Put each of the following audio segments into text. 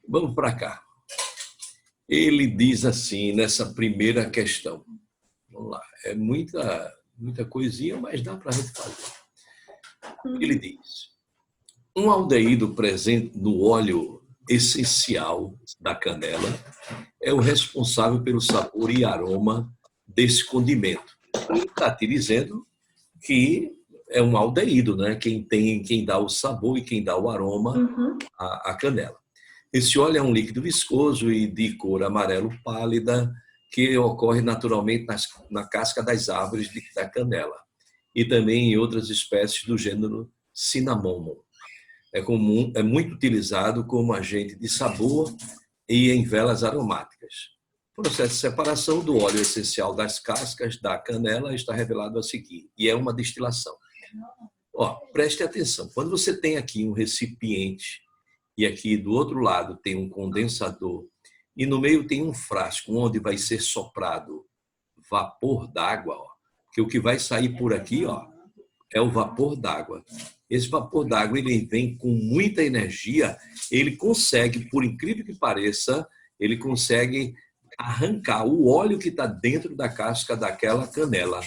Vamos para cá. Ele diz assim, nessa primeira questão. Vamos lá. É muita coisinha, mas dá para a gente fazer. Ele diz: um aldeído presente no óleo essencial da canela é o responsável pelo sabor e aroma desse condimento. Ele está te dizendo que é um aldeído, né? Quem dá o sabor e quem dá o aroma à canela. Esse óleo é um líquido viscoso e de cor amarelo pálida que ocorre naturalmente na casca das árvores da canela e também em outras espécies do gênero Cinnamomum. É muito utilizado como agente de sabor e em velas aromáticas. O processo de separação do óleo essencial das cascas da canela está revelado a seguir, e é uma destilação. Preste atenção, quando você tem aqui um recipiente e aqui do outro lado tem um condensador e no meio tem um frasco onde vai ser soprado vapor d'água, que o que vai sair por aqui é o vapor d'água. Esse vapor d'água ele vem com muita energia, ele consegue, por incrível que pareça, ele consegue arrancar o óleo que está dentro da casca daquela canela,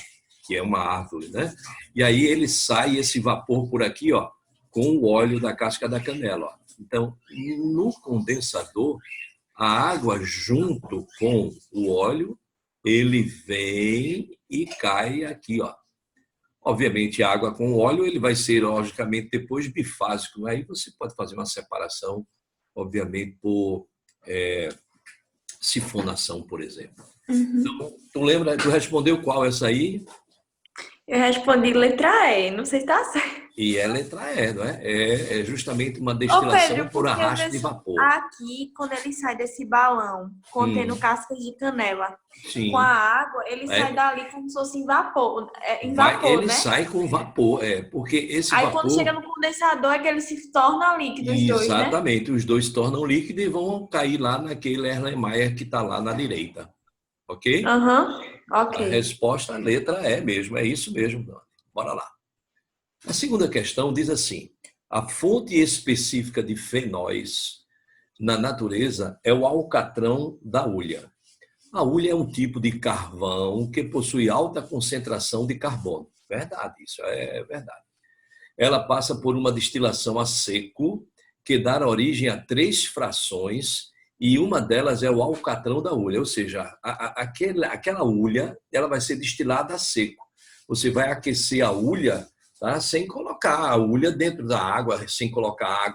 que é uma árvore, né? E aí ele sai esse vapor por aqui, com o óleo da casca da canela. Então, no condensador, a água junto com o óleo, ele vem e cai aqui, Obviamente, a água com óleo ele vai ser, logicamente, depois bifásico. Aí você pode fazer uma separação, obviamente, por sifonação, por exemplo. Então, tu respondeu qual essa aí? Eu respondi letra E, não sei se tá certo. E é letra E, não é? É justamente uma Ô destilação Pedro, por porque arrasto de vapor. aqui, quando ele sai desse balão contendo cascas de canela, com a Sim. água, ele sai dali como se fosse em vapor, Ele né? sai com vapor, porque esse Aí quando chega vapor... no condensador é que ele se torna líquido, os dois, né? Exatamente, os dois tornam líquido e vão cair lá naquele Erlenmeyer que está lá na direita. Ok? Ok. A resposta, a letra é mesmo, é isso mesmo. Bora lá. A segunda questão diz assim: a fonte específica de fenóis na natureza é o alcatrão da hulha. A hulha é um tipo de carvão que possui alta concentração de carbono. Verdade, isso é verdade. Ela passa por uma destilação a seco que dá origem a 3 frações e uma delas é o alcatrão da hulha, ou seja, aquela hulha ela vai ser destilada a seco. Você vai aquecer a hulha, tá? Sem colocar a hulha dentro da água, sem colocar,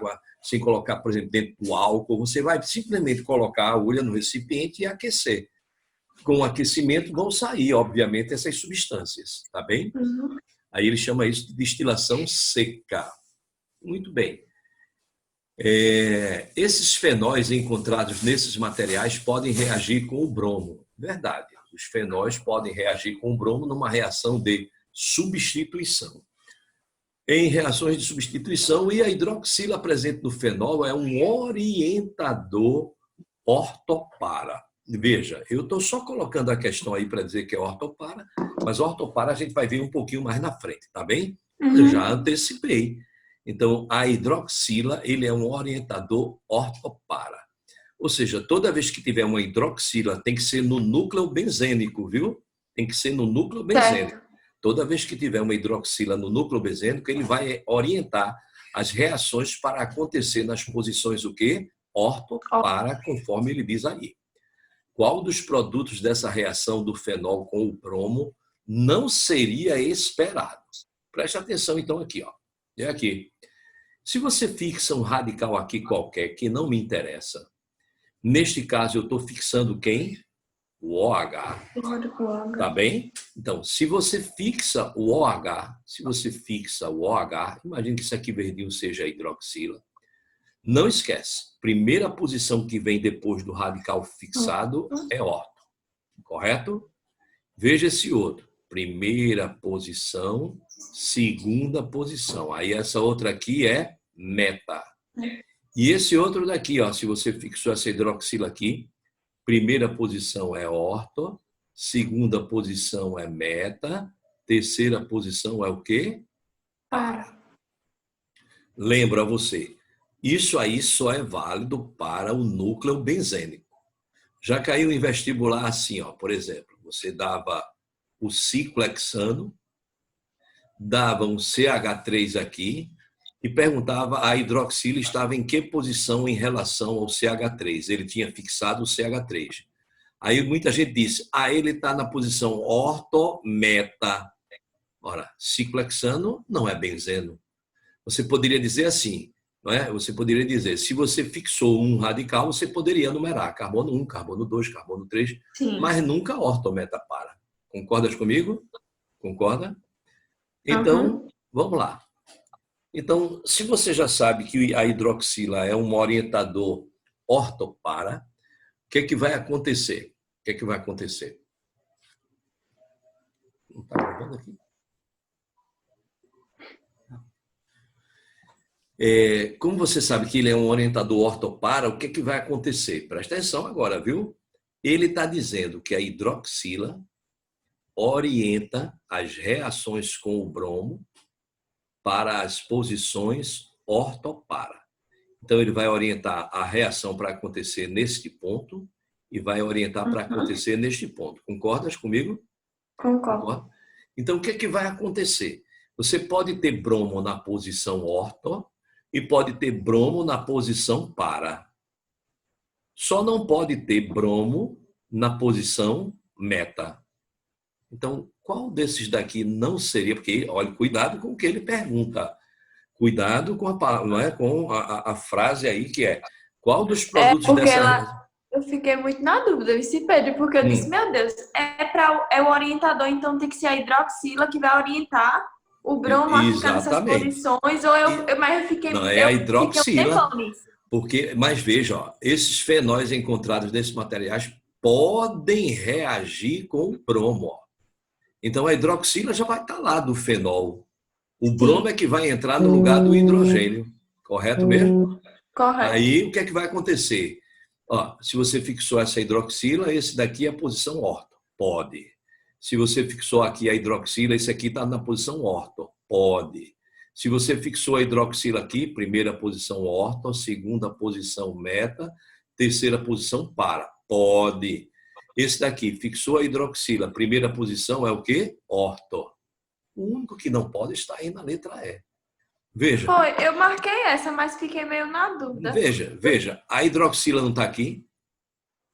por exemplo, dentro do álcool. Você vai simplesmente colocar a hulha no recipiente e aquecer. Com o aquecimento vão sair, obviamente, essas substâncias, tá bem? Aí ele chama isso de destilação seca. Muito bem. Esses fenóis encontrados nesses materiais podem reagir com o bromo. Verdade. Os fenóis podem reagir com o bromo numa reação de substituição. Em reações de substituição, e a hidroxila presente no fenol é um orientador ortopara. Veja, eu estou só colocando a questão aí para dizer que é ortopara, mas ortopara a gente vai ver um pouquinho mais na frente, tá bem? Eu já antecipei. Então, a hidroxila, ele é um orientador ortopara. Ou seja, toda vez que tiver uma hidroxila, tem que ser no núcleo benzênico, viu? Tem que ser no núcleo benzênico. Certo. Toda vez que tiver uma hidroxila no núcleo benzênico, ele vai orientar as reações para acontecer nas posições o quê? Ortopara, conforme ele diz aí. Qual dos produtos dessa reação do fenol com o bromo não seria esperado? Preste atenção então aqui, É aqui. Se você fixa um radical aqui qualquer que não me interessa, neste caso eu estou fixando quem? O OH. Tá bem? Então, se você fixa o OH, imagine que isso aqui verdinho seja a hidroxila. Não esquece, primeira posição que vem depois do radical fixado é orto, correto? Veja esse outro. Primeira posição, segunda posição. Aí essa outra aqui é meta. E esse outro daqui, se você fixou essa hidroxila aqui, primeira posição é orto, segunda posição é meta, terceira posição é o quê? Para. Lembra você, Isso aí só é válido para o núcleo benzênico. Já caiu em vestibular assim, ó, por exemplo, você dava o ciclohexano, dava um CH3 aqui e perguntava a hidroxila estava em que posição em relação ao CH3. Ele tinha fixado o CH3. Aí muita gente disse, ele está na posição orto-meta. Ora, ciclohexano não é benzeno. Você poderia dizer assim, não é? Você poderia dizer, se você fixou um radical, você poderia numerar carbono 1, carbono 2, carbono 3, Sim. mas nunca orto-meta para. Concordas comigo? Concorda? Então, Uhum. vamos lá. Então, se você já sabe que a hidroxila é um orientador ortopara, o que é que vai acontecer? O que é que vai acontecer? Não está gravando aqui? Como você sabe que ele é um orientador ortopara, o que é que vai acontecer? Presta atenção agora, viu? Ele está dizendo que a hidroxila orienta as reações com o bromo para as posições ortopara. Então, ele vai orientar a reação para acontecer neste ponto e vai orientar para acontecer neste ponto. Concordas comigo? Concordo. Concorda? Então, o que é que vai acontecer? Você pode ter bromo na posição orto e pode ter bromo na posição para. Só não pode ter bromo na posição meta. Então, qual desses daqui não seria? Porque, olha, cuidado com o que ele pergunta. Cuidado com não é, com a frase aí que é qual dos produtos Porque dessa... eu fiquei muito na dúvida, esse Pedro, porque eu disse, meu Deus, é o orientador, então tem que ser a hidroxila que vai orientar o bromo a ficar nessas Exatamente. posições, mas eu fiquei, Não, é a fiquei um hidroxila. tempão nisso. Mas veja, ó, esses fenóis encontrados nesses materiais podem reagir com o bromo. Ó. Então, a hidroxila já vai estar lá do fenol. O bromo é que vai entrar no lugar do hidrogênio. Correto mesmo? Correto. Aí, o que é que vai acontecer? Ó, se você fixou essa hidroxila, esse daqui é a posição orto. Pode. Se você fixou aqui a hidroxila, esse aqui está na posição orto. Pode. Se você fixou a hidroxila aqui, primeira posição orto, segunda posição meta, terceira posição para. Pode. Esse daqui, fixou a hidroxila, primeira posição é o quê? Orto. O único que não pode está aí na letra E. Veja. Foi, eu marquei essa, mas fiquei meio na dúvida. Veja. A hidroxila não está aqui?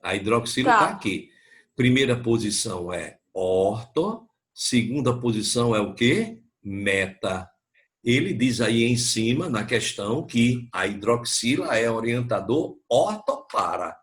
A hidroxila está aqui. Primeira posição é orto, segunda posição é o quê? Meta. Ele diz aí em cima, na questão, que a hidroxila é orientador orto-para.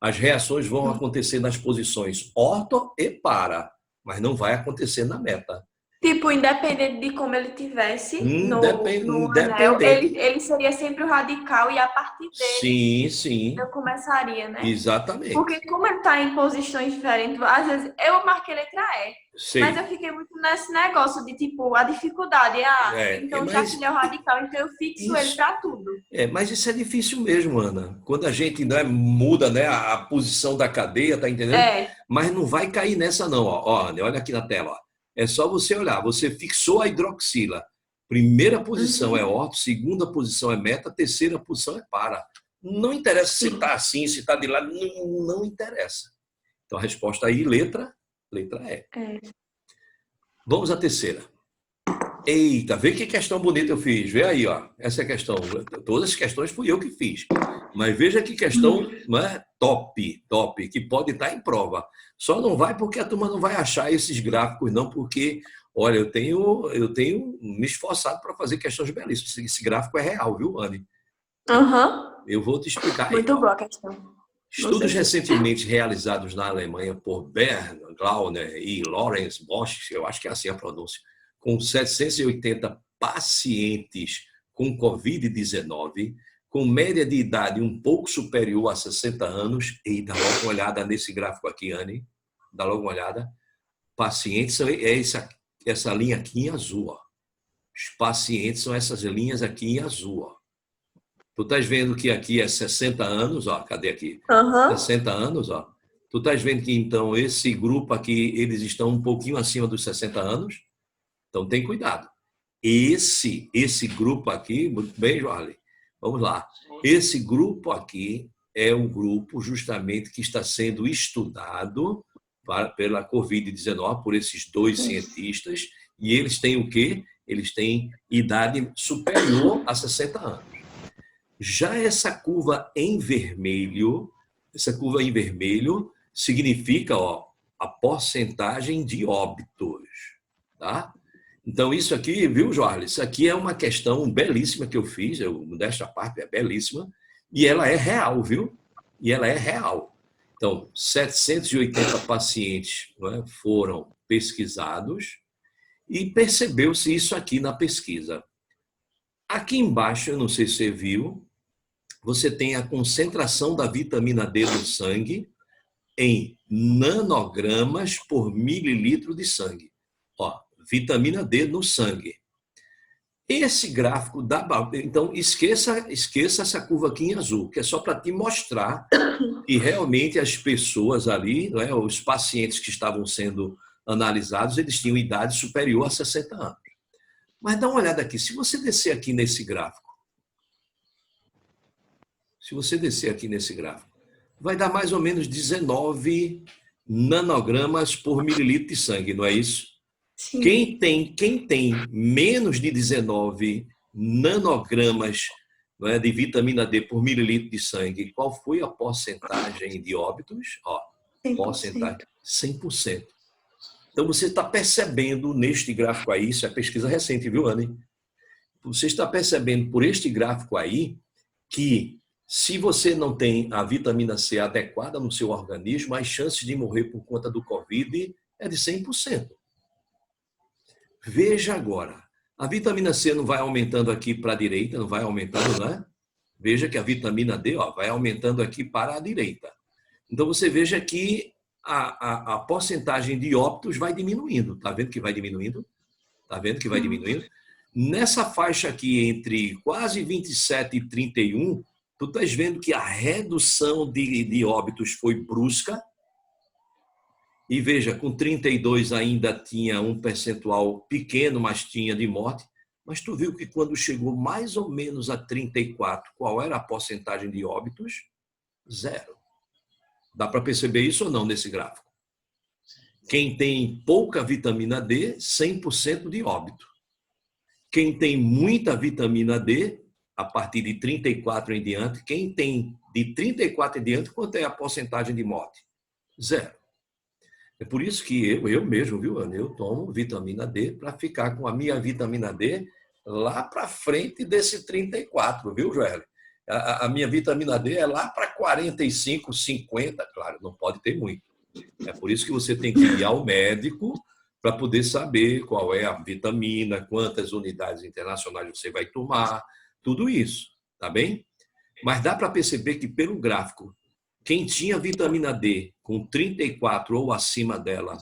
As reações vão acontecer nas posições orto e para, mas não vai acontecer na meta. Tipo, independente de como ele tivesse no anel, Independente. ele seria sempre o radical e a partir dele Sim. eu começaria, né? Exatamente. Porque como ele está em posições diferentes, às vezes eu marquei letra E, sim, mas eu fiquei muito nesse negócio de, tipo, a dificuldade. Então já que ele é o radical, então eu fixo ele para tudo. Mas isso é difícil mesmo, Ana. Quando a gente muda, né, a posição da cadeia, tá entendendo? Mas não vai cair nessa não. Ó, Ana, olha aqui na tela. Ó. É só você olhar. Você fixou a hidroxila. Primeira posição é orto, segunda posição é meta, terceira posição é para. Não interessa se está assim, se está de lado, não interessa. Então a resposta aí, letra E. Vamos à terceira. Eita, vê que questão bonita eu fiz. Vê aí, ó. Essa é a questão. Todas as questões fui eu que fiz. Mas veja que questão, né, top, que pode estar em prova. Só não vai porque a turma não vai achar esses gráficos, não, porque, olha, eu tenho me esforçado para fazer questões belíssimas. Esse gráfico é real, viu, Anne? Eu vou te explicar aí. Muito boa a questão. Estudos recentemente realizados na Alemanha por Bernd Glauner e Lawrence Bosch, eu acho que é assim a pronúncia, com 780 pacientes com Covid-19, com média de idade um pouco superior a 60 anos, e dá logo uma olhada nesse gráfico aqui, Anne, dá logo uma olhada. Pacientes são essa linha aqui em azul. Ó. Os pacientes são essas linhas aqui em azul. Ó. Tu estás vendo que aqui é 60 anos, ó, cadê aqui? 60 anos, ó. Tu estás vendo que, então, esse grupo aqui, eles estão um pouquinho acima dos 60 anos? Então, tem cuidado. Esse grupo aqui, muito bem, Joarley, Vamos lá. Esse grupo aqui é um grupo justamente que está sendo estudado pela Covid-19 por esses 2 cientistas, e eles têm o quê? Eles têm idade superior a 60 anos. Já essa curva em vermelho significa a porcentagem de óbitos, tá? Então, isso aqui, viu, Jorge? Isso aqui é uma questão belíssima que eu fiz, modéstia à parte, é belíssima, e ela é real, viu? E ela é real. Então, 780 pacientes, não é, foram pesquisados e percebeu-se isso aqui na pesquisa. Aqui embaixo, eu não sei se você viu, você tem a concentração da vitamina D no sangue em nanogramas por mililitro de sangue. Ó, vitamina D no sangue. Esse gráfico dá... Então, esqueça essa curva aqui em azul, que é só para te mostrar que realmente as pessoas ali, não é, os pacientes que estavam sendo analisados, eles tinham idade superior a 60 anos. Mas dá uma olhada aqui. Se você descer aqui nesse gráfico, vai dar mais ou menos 19 nanogramas por mililitro de sangue, não é isso? Sim. Quem tem menos de 19 nanogramas, não é, de vitamina D por mililitro de sangue, qual foi a porcentagem de óbitos? 100%. Porcentagem 100%. Então, você está percebendo neste gráfico aí, isso é pesquisa recente, viu, Anne? Você está percebendo por este gráfico aí que se você não tem a vitamina C adequada no seu organismo, as chances de morrer por conta do Covid é de 100%. Veja agora, a vitamina C não vai aumentando aqui para a direita, não vai aumentando, né? Veja que a vitamina D vai aumentando aqui para a direita. Então, você veja que a porcentagem de óbitos vai diminuindo. Está vendo que vai diminuindo? Está vendo que vai diminuindo? Nessa faixa aqui, entre quase 27 e 31, tu estás vendo que a redução de óbitos foi brusca. E veja, com 32 ainda tinha um percentual pequeno, mas tinha de morte. Mas tu viu que quando chegou mais ou menos a 34, qual era a porcentagem de óbitos? 0. Dá para perceber isso ou não nesse gráfico? Quem tem pouca vitamina D, 100% de óbito. Quem tem muita vitamina D, a partir de 34 em diante, quem tem de 34 em diante, quanto é a porcentagem de morte? 0. É por isso que eu mesmo, viu, Ana? Eu tomo vitamina D para ficar com a minha vitamina D lá para frente desse 34, viu, Joel? A minha vitamina D é lá para 45, 50, claro, não pode ter muito. É por isso que você tem que ir ao médico para poder saber qual é a vitamina, quantas unidades internacionais você vai tomar, tudo isso, tá bem? Mas dá para perceber que pelo gráfico, quem tinha vitamina D com 34 ou acima dela,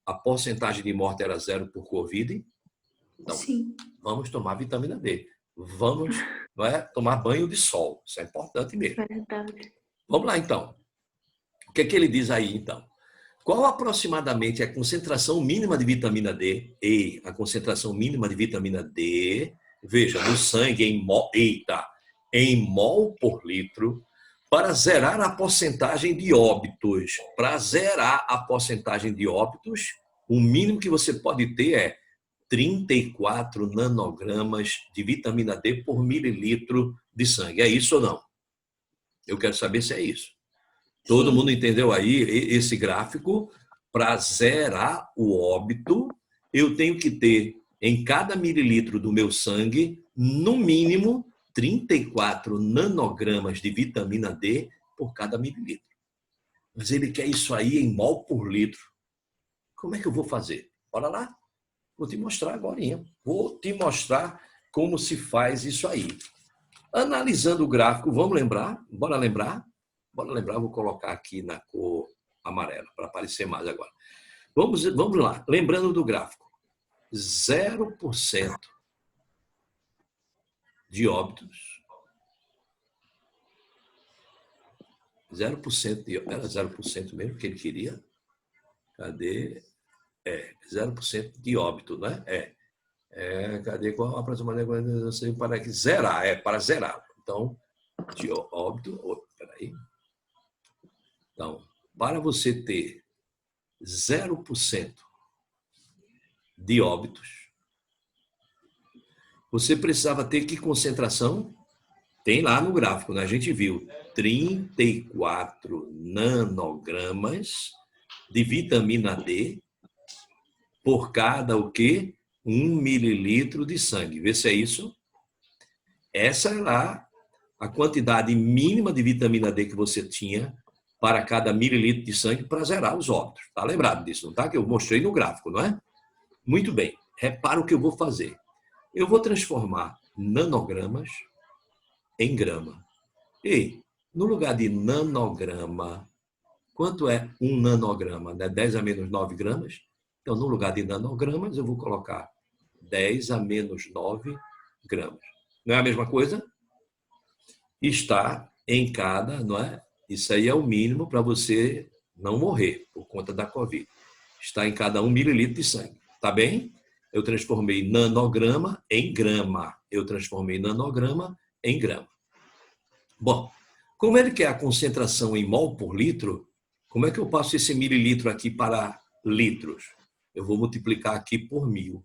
a porcentagem de morte era 0 por Covid. Então, sim, vamos tomar vitamina D. Vamos, não é, tomar banho de sol. Isso é importante mesmo. Verdade. Vamos lá, então. O que é que ele diz aí, então? Qual aproximadamente a concentração mínima de vitamina D? E a concentração mínima de vitamina D, veja, no sangue em mol por litro, para zerar a porcentagem de óbitos. Para zerar a porcentagem de óbitos, o mínimo que você pode ter é 34 nanogramas de vitamina D por mililitro de sangue. É isso ou não? Eu quero saber se é isso. Todo mundo entendeu aí esse gráfico? Para zerar o óbito, eu tenho que ter em cada mililitro do meu sangue, no mínimo, 34 nanogramas de vitamina D por cada mililitro. Mas ele quer isso aí em mol por litro. Como é que eu vou fazer? Bora lá. Vou te mostrar agora. Vou te mostrar como se faz isso aí. Analisando o gráfico, vamos lembrar? Bora lembrar? Bora lembrar, vou colocar aqui na cor amarela, para aparecer mais agora. Vamos lá, lembrando do gráfico. 0% de óbitos. 0% de óbitos. Era 0% mesmo que ele queria? Cadê? 0% de óbito, né? Cadê qual aproximadamente para zerar? Para zerar. Então, de óbito... Peraí. Então, para você ter 0% de óbitos, você precisava ter que concentração? Tem lá no gráfico, né? A gente viu 34 nanogramas de vitamina D por cada o quê? 1 mililitro de sangue. Vê se é isso. Essa é lá a quantidade mínima de vitamina D que você tinha para cada mililitro de sangue para zerar os óbitos. Tá lembrado disso, não tá? Que eu mostrei no gráfico, não é? Muito bem. Repara o que eu vou fazer. Eu vou transformar nanogramas em grama. E, no lugar de nanograma, quanto é um nanograma? 10 a menos 9 gramas? Então, no lugar de nanogramas, eu vou colocar 10 a menos 9 gramas. Não é a mesma coisa? Está em cada, não é? Isso aí é o mínimo para você não morrer por conta da Covid. Está em cada 1 mililitro de sangue. Tá bem? Eu transformei nanograma em grama. Eu transformei nanograma em grama. Bom, como ele quer a concentração em mol por litro, como é que eu passo esse mililitro aqui para litros? Eu vou multiplicar aqui por 1000.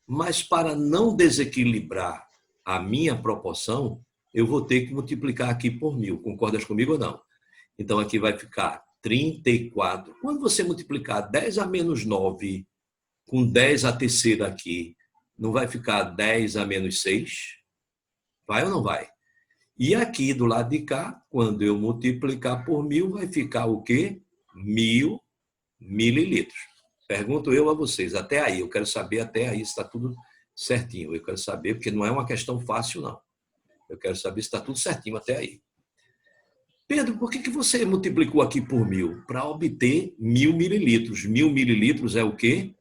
Mas para não desequilibrar a minha proporção, eu vou ter que multiplicar aqui por 1000. Concordas comigo ou não? Então aqui vai ficar 34. Quando você multiplicar 10 a menos 9 com 10 a terceira aqui, não vai ficar 10 a menos 6? Vai ou não vai? E aqui do lado de cá, quando eu multiplicar por 1000, vai ficar o quê? 1000 mililitros. Pergunto eu a vocês, até aí, eu quero saber até aí se está tudo certinho. Eu quero saber, porque não é uma questão fácil, não. Eu quero saber se está tudo certinho até aí. Pedro, por que você multiplicou aqui por 1000? Para obter 1000 mililitros. 1000 mililitros é o quê?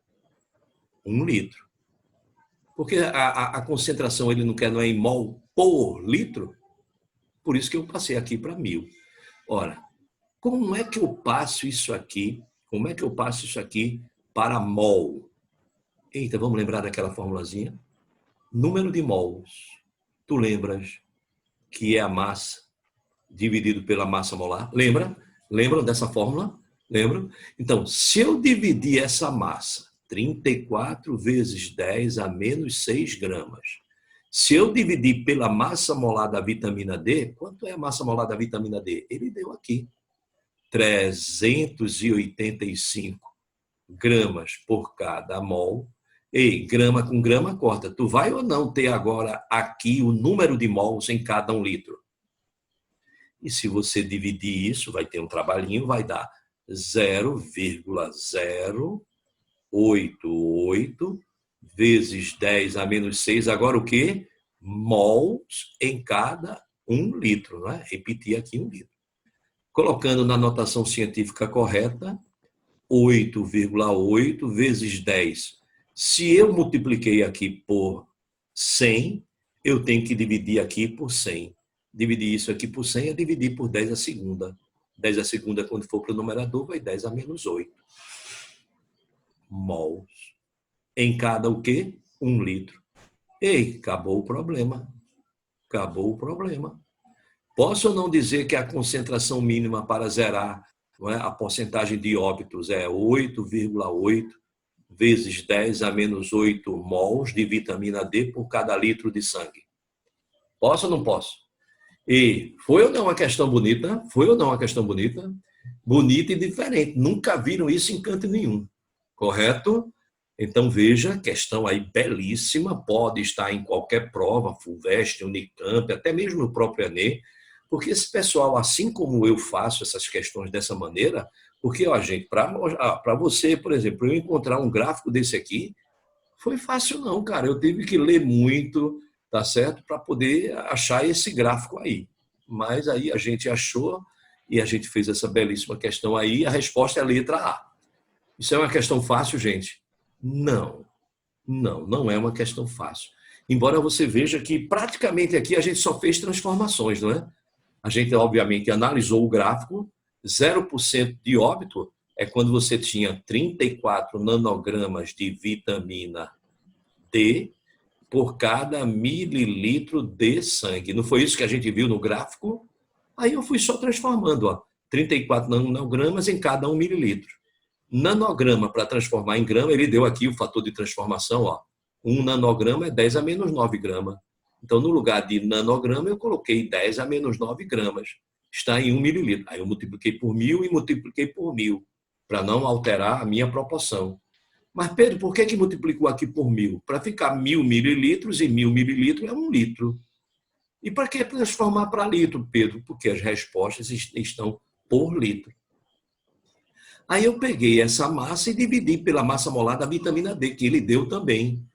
1 litro. Porque a concentração ele não é em mol por litro? Por isso que eu passei aqui para 1000. Ora, como é que eu passo isso aqui? Como é que eu passo isso aqui para mol? Eita, vamos lembrar daquela formulazinha? Número de mols. Tu lembras que é a massa dividido pela massa molar? Lembra? Lembram dessa fórmula? Lembram? Então, se eu dividir essa massa, 34 vezes 10 a menos 6 gramas, se eu dividir pela massa molar da vitamina D, quanto é a massa molar da vitamina D? Ele deu aqui. 385 gramas por cada mol. Ei, grama com grama corta. Tu vai ou não ter agora aqui o número de mols em cada 1 litro? E se você dividir isso, vai ter um trabalhinho, vai dar 0,088 vezes 10 a menos 6. Agora o quê? Mols em cada 1 litro. Não é? Repetir aqui 1 litro. Colocando na notação científica correta, 8,8 vezes 10. Se eu multipliquei aqui por 100, eu tenho que dividir aqui por 100. Dividir isso aqui por 100 é dividir por 10 a segunda. 10 a segunda, quando for para o numerador, vai 10 a menos 8. Mols. Em cada o quê? 1 litro. Ei, acabou o problema. Acabou o problema. Posso ou não dizer que a concentração mínima para zerar, não é, a porcentagem de óbitos é 8,8 vezes 10 a menos 8 mols de vitamina D por cada litro de sangue? Posso ou não posso? E foi ou não uma questão bonita? Foi ou não uma questão bonita? Bonita e diferente. Nunca viram isso em canto nenhum. Correto? Então, veja, questão aí belíssima, pode estar em qualquer prova, FUVEST, Unicamp, até mesmo no próprio Enem, porque esse pessoal, assim como eu faço essas questões dessa maneira, porque, ó, gente, para você, por exemplo, eu encontrar um gráfico desse aqui, foi fácil não, cara. Eu tive que ler muito, tá certo? Para poder achar esse gráfico aí. Mas aí a gente achou e a gente fez essa belíssima questão aí, a resposta é a letra A. Isso é uma questão fácil, gente? Não. Não é uma questão fácil. Embora você veja que praticamente aqui a gente só fez transformações, não é? A gente, obviamente, analisou o gráfico. 0% de óbito é quando você tinha 34 nanogramas de vitamina D por cada mililitro de sangue. Não foi isso que a gente viu no gráfico? Aí eu fui só transformando, ó, 34 nanogramas em cada 1 mililitro. Nanograma, para transformar em grama, ele deu aqui o fator de transformação, ó. 1 nanograma é 10 a menos 9 gramas. Então, no lugar de nanograma, eu coloquei 10 a menos 9 gramas. Está em 1 mililitro. Aí eu multipliquei por 1.000 e multipliquei por 1.000, para não alterar a minha proporção. Mas, Pedro, por que multiplicou aqui por 1.000? Para ficar 1.000 mililitros, e 1.000 mililitros é 1 litro. E para que transformar para litro, Pedro? Porque as respostas estão por litro. Aí eu peguei essa massa e dividi pela massa molar da vitamina D, que ele deu também.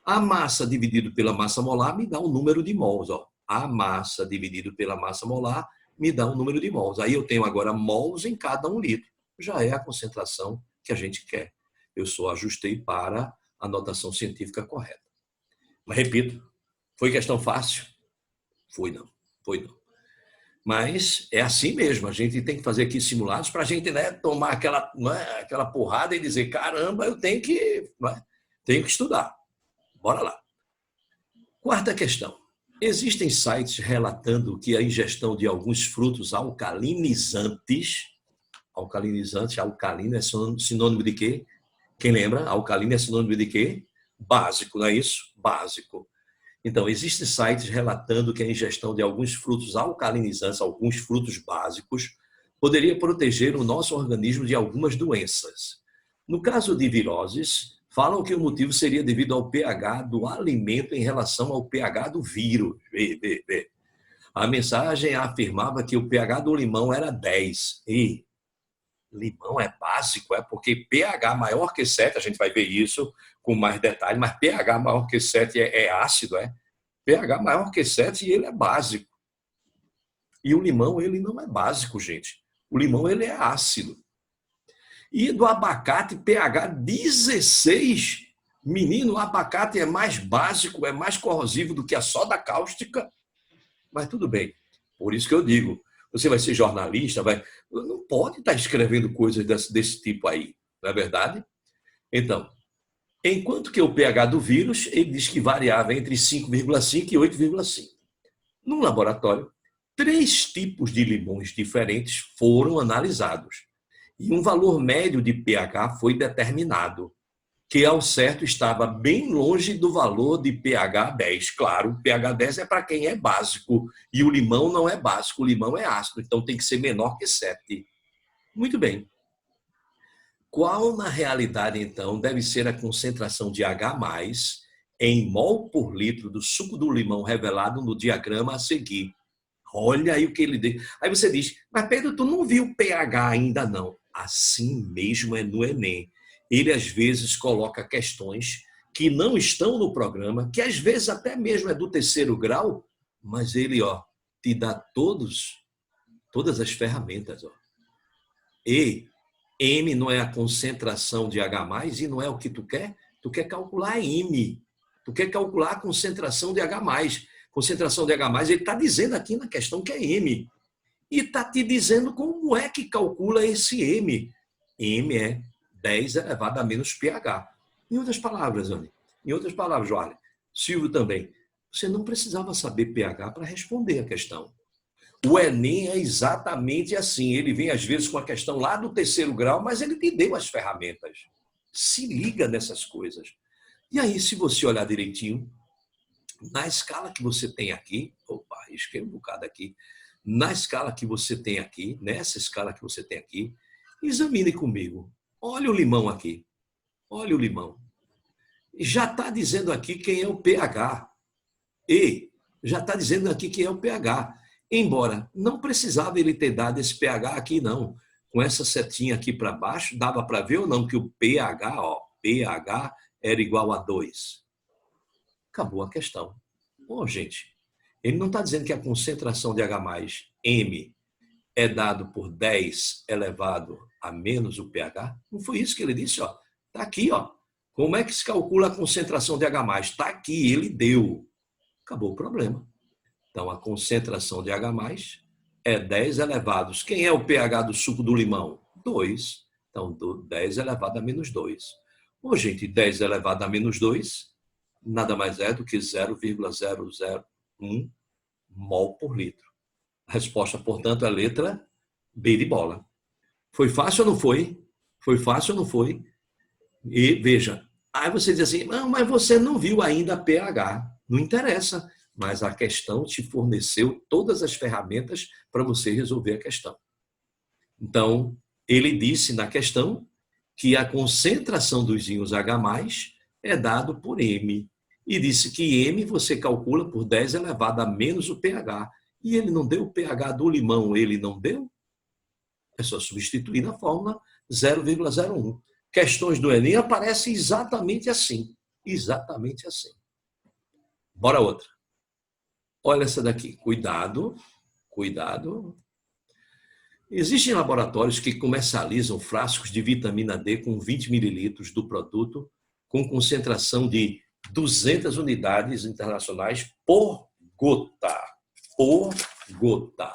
A massa dividido pela massa molar me dá um número de mols. Ó. A massa dividido pela massa molar me dá um número de mols. Aí eu tenho agora mols em cada 1 litro. Já é a concentração que a gente quer. Eu só ajustei para a notação científica correta. Mas, repito, foi questão fácil? Foi não. Mas é assim mesmo, a gente tem que fazer aqui simulados para a gente, né, tomar aquela porrada e dizer, caramba, eu tenho que estudar. Bora lá. Quarta questão. Existem sites relatando que a ingestão de alguns frutos alcalinizantes, alcalino é sinônimo de quê? Quem lembra? Alcalino é sinônimo de quê? Básico, não é isso? Básico. Então, existem sites relatando que a ingestão de alguns frutos alcalinizantes, alguns frutos básicos, poderia proteger o nosso organismo de algumas doenças. No caso de viroses, falam que o motivo seria devido ao pH do alimento em relação ao pH do vírus. A mensagem afirmava que o pH do limão era 10. E limão é básico, é porque pH maior que 7, a gente vai ver isso com mais detalhe, mas pH maior que 7 é ácido, é? pH maior que 7 e ele é básico. E o limão, ele não é básico, gente. O limão, ele é ácido. E do abacate, pH 16. Menino, o abacate é mais básico, é mais corrosivo do que a soda cáustica. Mas tudo bem. Por isso que eu digo, você vai ser jornalista, não pode estar escrevendo coisas desse tipo aí, não é verdade? Então, enquanto que o pH do vírus, ele diz que variava entre 5,5 e 8,5. No laboratório, 3 tipos de limões diferentes foram analisados e um valor médio de pH foi determinado, que ao certo estava bem longe do valor de pH 10. Claro, pH 10 é para quem é básico e o limão não é básico, o limão é ácido, então tem que ser menor que 7. Muito bem. Qual, na realidade, então, deve ser a concentração de H+, em mol por litro do suco do limão revelado no diagrama a seguir? Olha aí o que ele diz. Aí você diz, mas Pedro, tu não viu pH ainda não. Assim mesmo é no Enem. Ele, às vezes, coloca questões que não estão no programa, que às vezes até mesmo é do 3º grau, mas ele, te dá todas as ferramentas, E M não é a concentração de H+, e não é o que tu quer? Tu quer calcular M. Tu quer calcular a concentração de H+. Concentração de H+, ele está dizendo aqui na questão que é M. E está te dizendo como é que calcula esse M. M é 10 elevado a menos pH. Em outras palavras, Anny, Joarle, Silvio também, você não precisava saber pH para responder a questão. O Enem é exatamente assim. Ele vem, às vezes, com a questão lá do 3º grau, mas ele te deu as ferramentas. Se liga nessas coisas. E aí, se você olhar direitinho, na escala que você tem aqui, risquei um bocado aqui, na escala que você tem aqui, nessa escala que você tem aqui, examine comigo. Olha o limão aqui. Olha o limão. Já está dizendo aqui quem é o pH. E já está dizendo aqui quem é o pH. Embora não precisava ele ter dado esse pH aqui, não. Com essa setinha aqui para baixo, dava para ver ou não que o pH, pH era igual a 2. Acabou a questão. Gente, ele não está dizendo que a concentração de H+, M, é dado por 10 elevado a menos o pH? Não foi isso que ele disse? Está aqui. Como é que se calcula a concentração de H+? Está aqui, ele deu. Acabou o problema. Então, a concentração de H+, é 10 elevados. Quem é o pH do suco do limão? 2. Então, 10 elevado a menos 2. Gente, 10 elevado a menos 2 nada mais é do que 0,001 mol por litro. A resposta, portanto, é a letra B de bola. Foi fácil ou não foi? Foi fácil ou não foi? E veja, aí você diz assim, não, mas você não viu ainda pH. Não interessa, mas a questão te forneceu todas as ferramentas para você resolver a questão. Então, ele disse na questão que a concentração dos íons H+, é dado por M. E disse que M você calcula por 10 elevado a menos o pH. E ele não deu o pH do limão, ele não deu? É só substituir na fórmula 0,01. Questões do Enem aparecem exatamente assim. Exatamente assim. Bora outra. Olha essa daqui. Cuidado, cuidado. Existem laboratórios que comercializam frascos de vitamina D com 20 mililitros do produto com concentração de 200 unidades internacionais por gota. Por gota.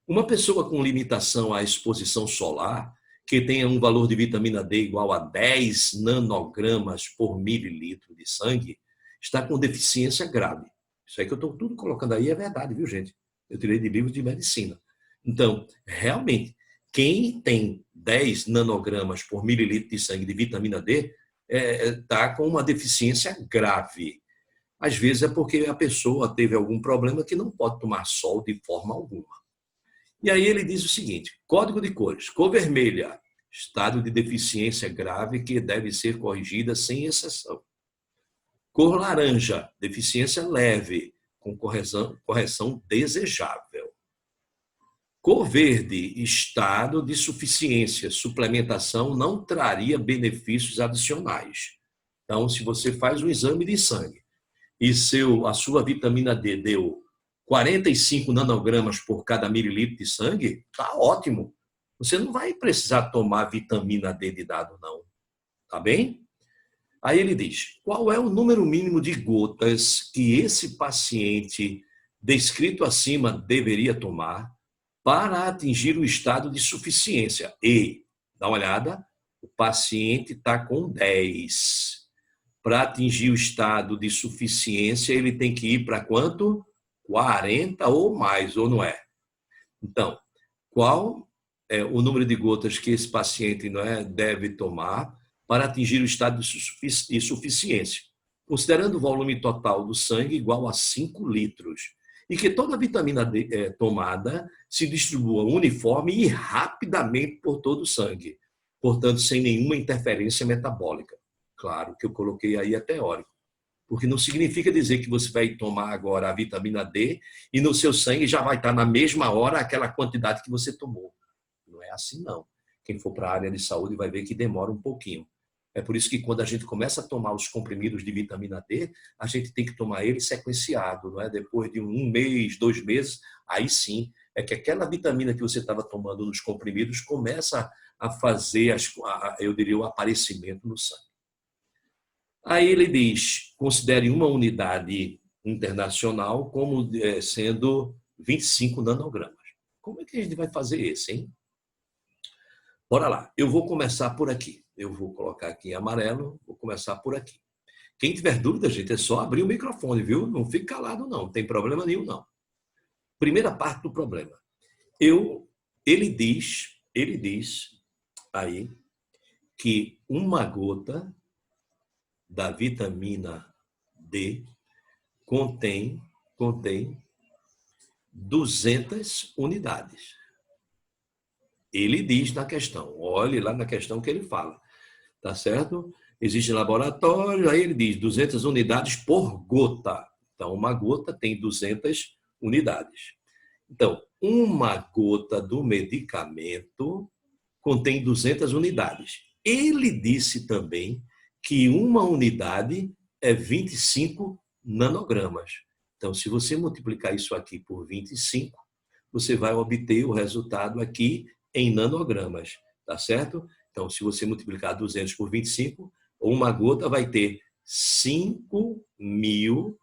Uma pessoa com limitação à exposição solar, que tenha um valor de vitamina D igual a 10 nanogramas por mililitro de sangue, está com deficiência grave. Isso aí que eu estou tudo colocando aí é verdade, viu, gente? Eu tirei de livros de medicina. Então, realmente, quem tem 10 nanogramas por mililitro de sangue de vitamina D está com uma deficiência grave. Às vezes é porque a pessoa teve algum problema que não pode tomar sol de forma alguma. E aí ele diz o seguinte, código de cores, cor vermelha, estado de deficiência grave que deve ser corrigida sem exceção. Cor laranja, deficiência leve, com correção desejável. Cor verde, estado de suficiência, suplementação não traria benefícios adicionais. Então, se você faz um exame de sangue e a sua vitamina D deu 45 nanogramas por cada mililitro de sangue, tá ótimo. Você não vai precisar tomar vitamina D de dado, não. Tá bem? Aí ele diz, qual é o número mínimo de gotas que esse paciente descrito acima deveria tomar para atingir o estado de suficiência? E, dá uma olhada, o paciente está com 10. Para atingir o estado de suficiência, ele tem que ir para quanto? 40 ou mais, ou não é? Então, qual é o número de gotas que esse paciente deve tomar para atingir o estado de suficiência? Considerando o volume total do sangue igual a 5 litros. E que toda a vitamina D tomada se distribua uniforme e rapidamente por todo o sangue. Portanto, sem nenhuma interferência metabólica. Claro que eu coloquei aí é teórico. Porque não significa dizer que você vai tomar agora a vitamina D e no seu sangue já vai estar na mesma hora aquela quantidade que você tomou. Não é assim, não. Quem for para a área de saúde vai ver que demora um pouquinho. É por isso que quando a gente começa a tomar os comprimidos de vitamina D, a gente tem que tomar ele sequenciado, não é? Depois de 1 mês, 2 meses, aí sim é que aquela vitamina que você estava tomando nos comprimidos começa a fazer, eu diria, o aparecimento no sangue. Aí ele diz, considere uma unidade internacional como sendo 25 nanogramas. Como é que a gente vai fazer isso, hein? Bora lá, eu vou começar por aqui. Eu vou colocar aqui em amarelo, vou começar por aqui. Quem tiver dúvida, gente, é só abrir o microfone, viu? Não fique calado, não. Não tem problema nenhum, não. Primeira parte do problema. Ele diz aí que uma gota da vitamina D contém 200 unidades. Ele diz na questão, olhe lá na questão que ele fala, tá certo? Existe laboratório, aí ele diz 200 unidades por gota. Então, uma gota tem 200 unidades. Então, uma gota do medicamento contém 200 unidades. Ele disse também que uma unidade é 25 nanogramas. Então, se você multiplicar isso aqui por 25, você vai obter o resultado aqui em nanogramas, tá certo? Então, se você multiplicar 200 por 25, uma gota vai ter 5.000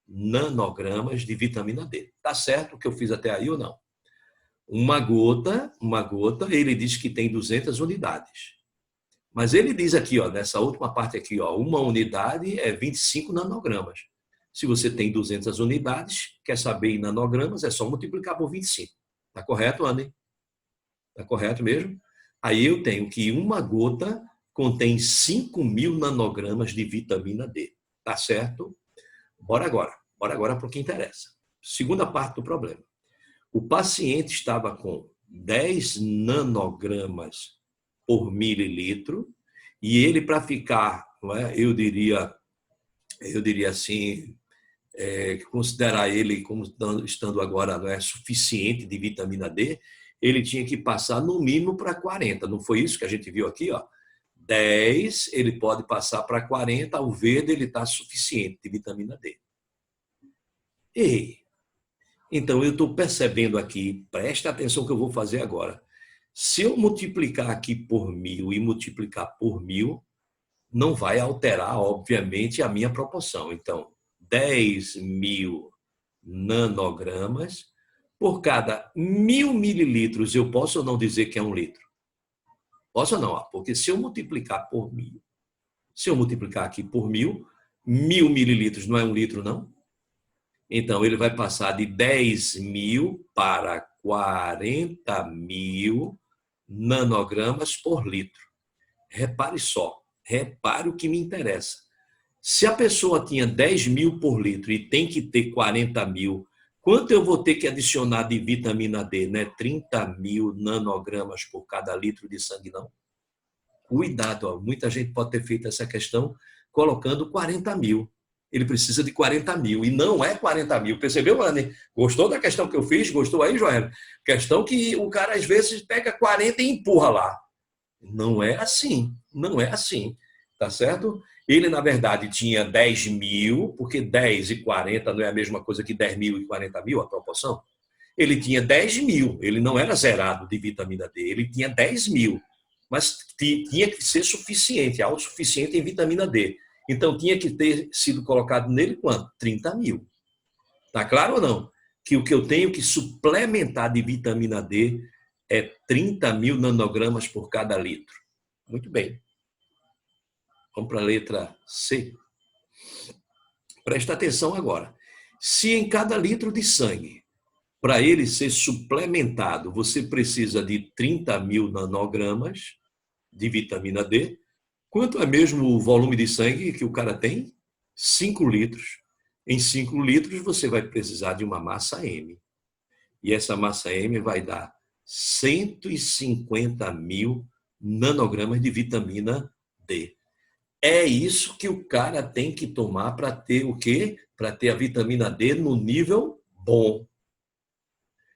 nanogramas de vitamina D. Tá certo o que eu fiz até aí ou não? Uma gota, ele diz que tem 200 unidades. Mas ele diz aqui, ó, nessa última parte aqui, ó, uma unidade é 25 nanogramas. Se você tem 200 unidades, quer saber em nanogramas, é só multiplicar por 25. Está correto, Andy? Está correto mesmo? Aí eu tenho que uma gota contém 5.000 nanogramas de vitamina D. Tá certo? Bora agora. Bora agora para o que interessa. Segunda parte do problema. O paciente estava com 10 nanogramas por mililitro e ele, para ficar, não é, eu diria assim, considerar ele como estando agora, não é suficiente de vitamina D, ele tinha que passar no mínimo para 40. Não foi isso que a gente viu aqui, ó? 10, ele pode passar para 40, ao verde ele está suficiente de vitamina D. E então eu estou percebendo aqui, presta atenção que eu vou fazer agora. Se eu multiplicar aqui por 1.000 e multiplicar por 1.000, não vai alterar, obviamente, a minha proporção. Então, 10.000 nanogramas por cada 1.000 mililitros, eu posso ou não dizer que é 1 litro? Posso ou não? Porque se eu multiplicar por 1.000, se eu multiplicar aqui por 1.000, 1.000 mililitros não é 1 litro, não? Então, ele vai passar de 10.000 para 40.000 nanogramas por litro. Repare só, repare o que me interessa. Se a pessoa tinha 10.000 por litro e tem que ter 40.000, quanto eu vou ter que adicionar de vitamina D? Não é 30.000 nanogramas por cada litro de sangue, não? Cuidado, ó. Muita gente pode ter feito essa questão colocando 40.000. Ele precisa de 40.000 e não é 40.000. Percebeu, Anne? Gostou da questão que eu fiz? Gostou aí, Joel? Questão que o cara às vezes pega 40 e empurra lá. Não é assim, não é assim, tá certo? Ele, na verdade, tinha 10.000, porque 10 e 40 não é a mesma coisa que 10.000 e 40.000, a proporção. Ele tinha 10.000, ele não era zerado de vitamina D, ele tinha 10.000, mas tinha que ser suficiente, autossuficiente em vitamina D. Então, tinha que ter sido colocado nele quanto? 30.000. Tá claro ou não? Que o que eu tenho que suplementar de vitamina D é 30.000 nanogramas por cada litro. Muito bem. Vamos para a letra C. Presta atenção agora. Se em cada litro de sangue, para ele ser suplementado, você precisa de 30.000 nanogramas de vitamina D, quanto é mesmo o volume de sangue que o cara tem? 5 litros. Em 5 litros, você vai precisar de uma massa M. E essa massa M vai dar 150.000 nanogramas de vitamina D. É isso que o cara tem que tomar para ter o quê? Para ter a vitamina D no nível bom.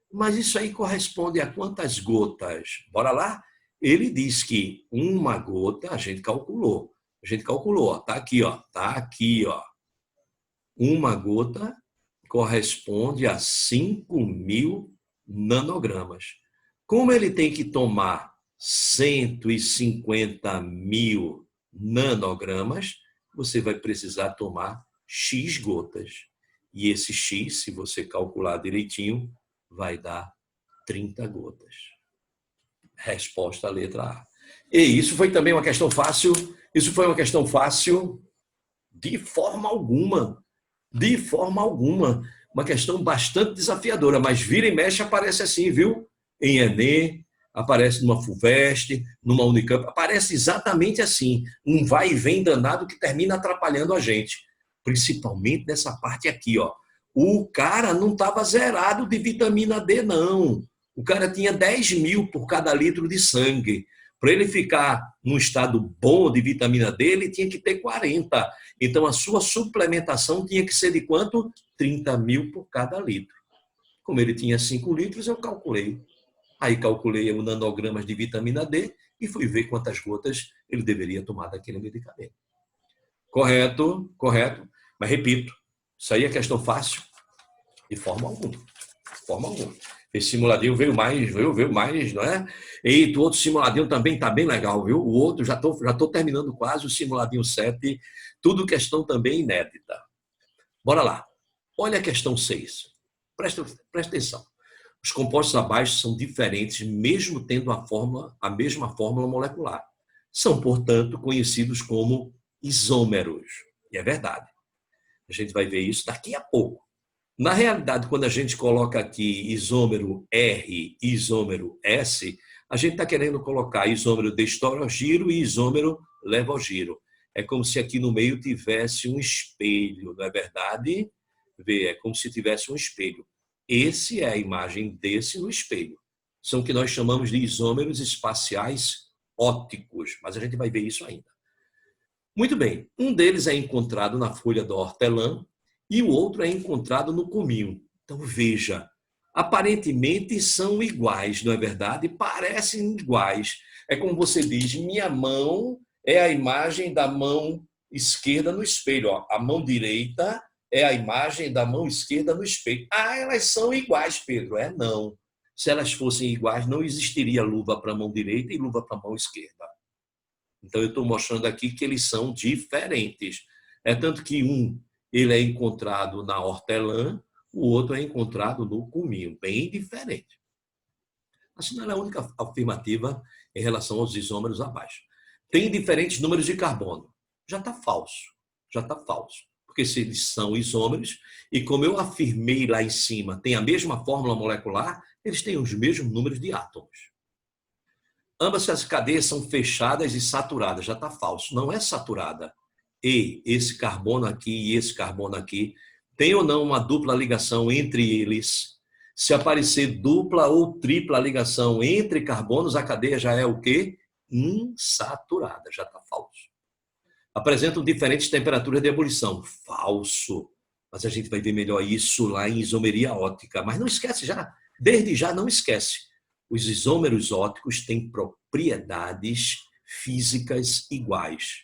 Mas isso aí corresponde a quantas gotas? Bora lá? Ele diz que uma gota, a gente calculou, ó, tá aqui, ó, Uma gota corresponde a 5.000 nanogramas. Como ele tem que tomar 150.000 nanogramas, você vai precisar tomar X gotas. E esse X, se você calcular direitinho, vai dar 30 gotas. Resposta à letra A. E isso foi também uma questão fácil. Isso foi uma questão fácil de forma alguma. De forma alguma. Uma questão bastante desafiadora, mas vira e mexe aparece assim, viu? Em Enem, aparece numa FUVEST, numa Unicamp, aparece exatamente assim. Um vai e vem danado que termina atrapalhando a gente. Principalmente nessa parte aqui, ó. O cara não estava zerado de vitamina D, não. O cara tinha 10.000 por cada litro de sangue. Para ele ficar num estado bom de vitamina D, ele tinha que ter 40. Então, a sua suplementação tinha que ser de quanto? 30.000 por cada litro. Como ele tinha 5 litros, eu calculei. Aí calculei o nanogramas de vitamina D e fui ver quantas gotas ele deveria tomar daquele medicamento. Correto, correto. Mas repito, isso aí é questão fácil de forma alguma. De forma alguma. Esse simuladinho veio mais, não é? Eita, o outro simuladinho também está bem legal, viu? O outro, já tô terminando quase o simuladinho 7, tudo questão também inédita. Bora lá. Olha a questão 6. Presta atenção. Os compostos abaixo são diferentes, mesmo tendo a mesma fórmula molecular. são, portanto, conhecidos como isômeros. E é verdade. A gente vai ver isso daqui a pouco. Na realidade, quando a gente coloca aqui isômero R e isômero S, a gente está querendo colocar isômero destorogiro e isômero levogiro. É como se aqui no meio tivesse um espelho, não é verdade? Vê, é como se tivesse um espelho. Esse é a imagem desse no espelho. São o que nós chamamos de isômeros espaciais ópticos, mas a gente vai ver isso ainda. Muito bem, um deles é encontrado na folha do hortelã e o outro é encontrado no cominho. Então veja, aparentemente são iguais, não é verdade? Parecem iguais. É como você diz, minha mão é a imagem da mão esquerda no espelho. Ó. A mão direita é a imagem da mão esquerda no espelho. Ah, elas são iguais, Pedro. Não. Se elas fossem iguais, não existiria luva para a mão direita e luva para a mão esquerda. Então, eu estou mostrando aqui que eles são diferentes. É tanto que ele é encontrado na hortelã, o outro é encontrado no cominho. Bem diferente. Assim, não é a única afirmativa em relação aos isômeros abaixo. Tem diferentes números de carbono. Já está falso. Já está falso. Porque se eles são isômeros, e como eu afirmei lá em cima, tem a mesma fórmula molecular, eles têm os mesmos números de átomos. Ambas as cadeias são fechadas e saturadas. Já está falso. Não é saturada. E esse carbono aqui e esse carbono aqui, tem ou não uma dupla ligação entre eles? Se aparecer dupla ou tripla ligação entre carbonos, a cadeia já é o quê? Insaturada. Já está falso. Apresentam diferentes temperaturas de ebulição. Falso. Mas a gente vai ver melhor isso lá em isomeria óptica. Mas não esquece já. Desde já não esquece. Os isômeros ópticos têm propriedades físicas iguais.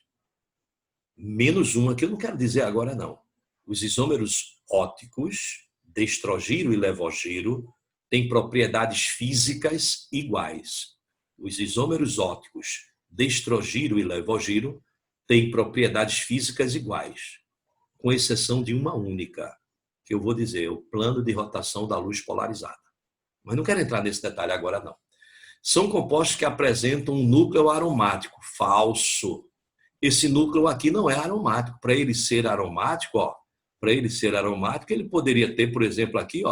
Menos uma que eu não quero dizer agora, não. Os isômeros ópticos, destrogiro e levogiro, têm propriedades físicas iguais. Os isômeros ópticos, destrogiro e levogiro, têm propriedades físicas iguais, com exceção de uma única, que eu vou dizer, o plano de rotação da luz polarizada. Mas não quero entrar nesse detalhe agora, não. São compostos que apresentam um núcleo aromático. Falso. Esse núcleo aqui não é aromático. Para ele ser aromático, ele poderia ter, por exemplo, aqui,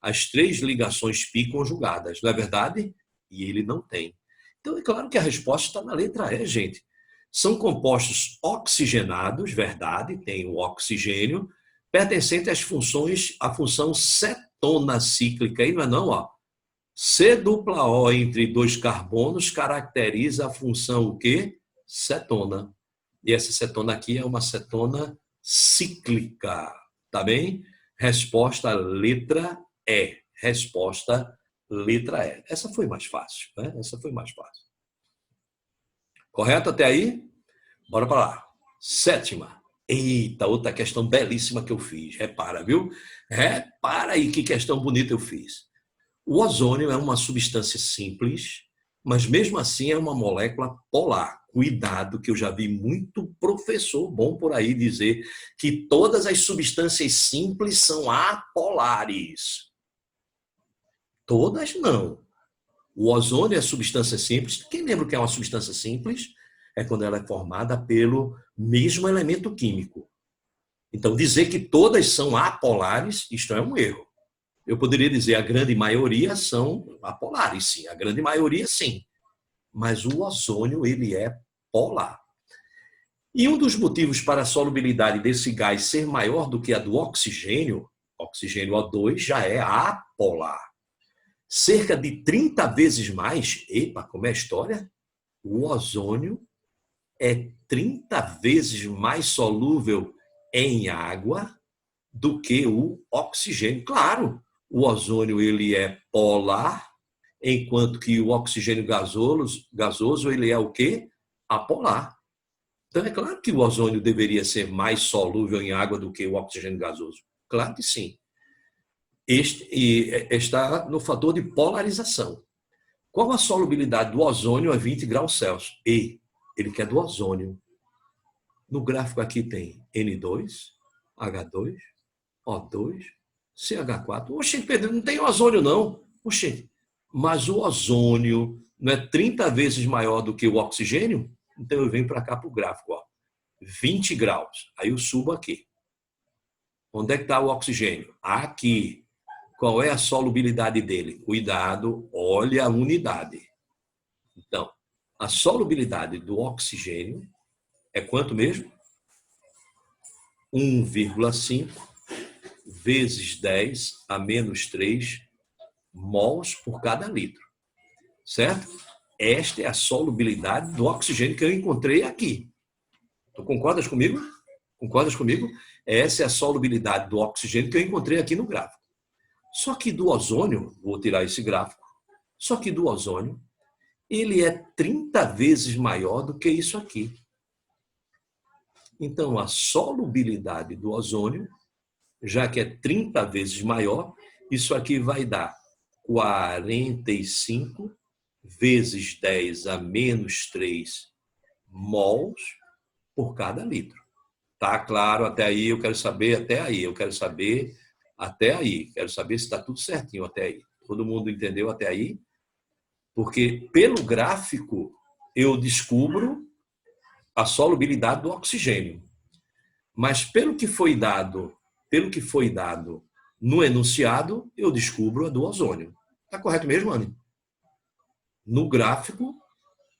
as 3 ligações π conjugadas, não é verdade? E ele não tem. Então, é claro que a resposta está na letra E, gente. São compostos oxigenados, verdade, tem o oxigênio, pertencente à função cetona cíclica. E não é não, C-O entre 2 carbonos caracteriza a função o quê? Cetona. E essa cetona aqui é uma cetona cíclica, tá bem? Resposta letra E. Resposta letra E. Essa foi mais fácil, né? Essa foi mais fácil. Correto até aí? Bora para lá. 7ª. Eita, outra questão belíssima que eu fiz. Repara, viu? Repara aí que questão bonita eu fiz. O ozônio é uma substância simples, mas mesmo assim é uma molécula polar. Cuidado, que eu já vi muito professor bom por aí dizer que todas as substâncias simples são apolares. Todas não. O ozônio é substância simples. Quem lembra o que é uma substância simples? É quando ela é formada pelo mesmo elemento químico. Então, dizer que todas são apolares, isto é um erro. Eu poderia dizer a grande maioria são apolares, sim. A grande maioria, sim. Mas o ozônio, ele é polar. E um dos motivos para a solubilidade desse gás ser maior do que a do oxigênio O2, já é apolar. Cerca de 30 vezes mais, epa, como é a história? O ozônio é 30 vezes mais solúvel em água do que o oxigênio. Claro, o ozônio ele é polar, enquanto que o oxigênio gasoso ele é o quê? Apolar. Então é claro que o ozônio deveria ser mais solúvel em água do que o oxigênio gasoso. Claro que sim. Está no fator de polarização. Qual a solubilidade do ozônio a 20 graus Celsius? Ele quer do ozônio. No gráfico aqui tem N2, H2, O2, CH4. Oxe, Pedro, não tem ozônio não. Oxe, mas o ozônio não é 30 vezes maior do que o oxigênio? Então, eu venho para cá para o gráfico. Ó. 20 graus. Aí eu subo aqui. Onde é que está o oxigênio? Aqui. Qual é a solubilidade dele? Cuidado, olha a unidade. Então, a solubilidade do oxigênio é quanto mesmo? 1,5 vezes 10 a menos 3 mols por cada litro. Certo? Esta é a solubilidade do oxigênio que eu encontrei aqui. Tu concordas comigo? Concordas comigo? Essa é a solubilidade do oxigênio que eu encontrei aqui no gráfico. Só que do ozônio, vou tirar esse gráfico, só que do ozônio, ele é 30 vezes maior do que isso aqui. Então, a solubilidade do ozônio, já que é 30 vezes maior, isso aqui vai dar 45 vezes 10 a menos 3 mols por cada litro. Tá claro até aí? Eu quero saber até aí. Eu quero saber até aí. Quero saber se está tudo certinho até aí. Todo mundo entendeu até aí? Porque pelo gráfico eu descubro a solubilidade do oxigênio. Mas pelo que foi dado no enunciado, eu descubro a do ozônio. Está correto mesmo, Anny? No gráfico,